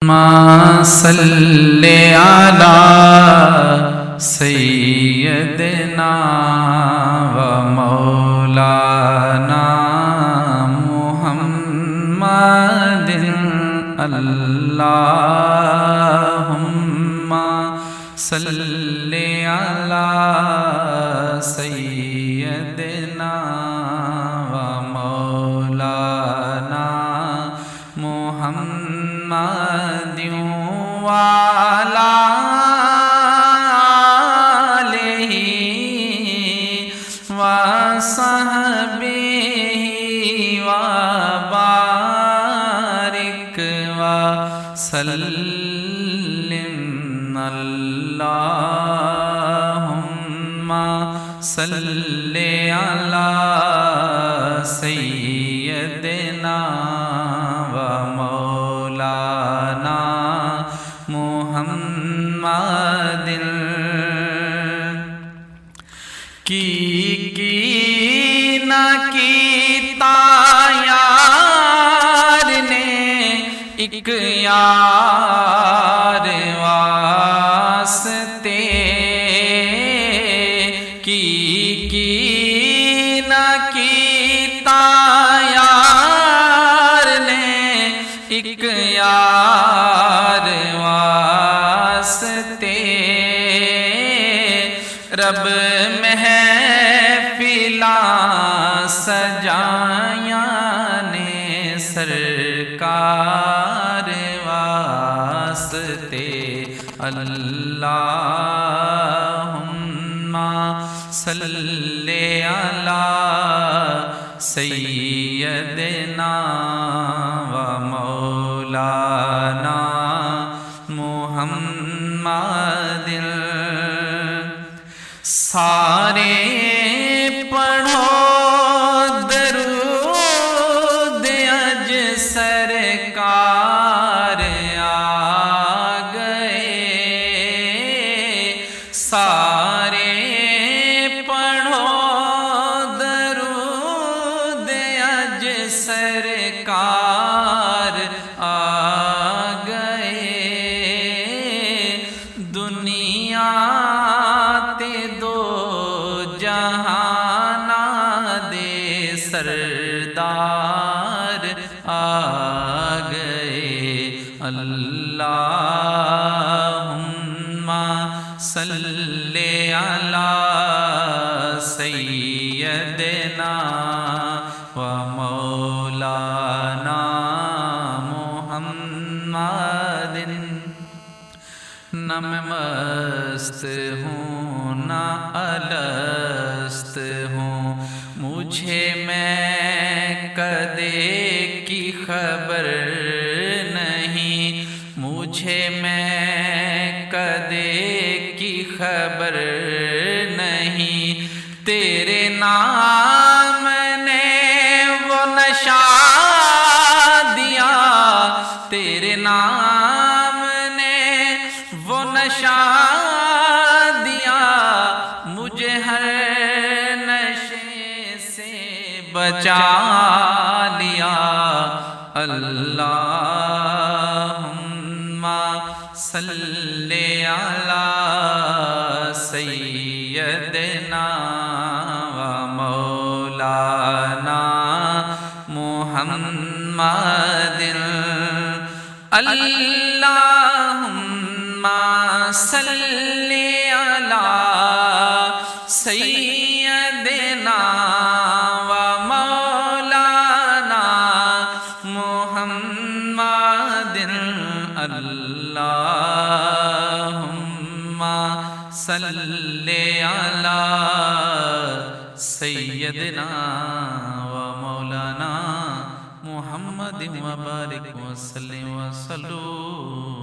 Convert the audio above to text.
ما صلی علی سیدنا و مولانا محمد اللہم صلی علی سیدنا و مولانا محمد وعلی آلہ وصحبہ وبارک وسلم اللہم صلی علی سیدنا و مولانا محمد کی نہ کیتا یار نے ایک یار واسطے کی نہ کیتا یار نے ایک یار واسطے رب محفلاں سجایاں نے سرکار واسطے اللہم صلی علی سیدنا و مولانا محمد سارے پڑھو درود اج سرکار آ گئے سارے پڑھو درود اج سرکار آ گئے دنیا تے دو جہانا دے سردار آ گئے اللہم صلی علی سیدنا و مولانا محمد نہ میں مست ہوں نہ الست ہوں مجھے میں کدے کی خبر نہیں مجھے میں کدے کی خبر نہیں تیرے نام نے وہ نشہ دیا تیرے نام نے وہ نشہ دیا مجھے ہر نشے سے بچا لیا اللہم صلی علی سیدنا و مولانا محمد اللہم صلی علی سیدنا و مولانا محمد اللہم صلی علی سیدنا و مولانا محمد وبارک وسلم وسلم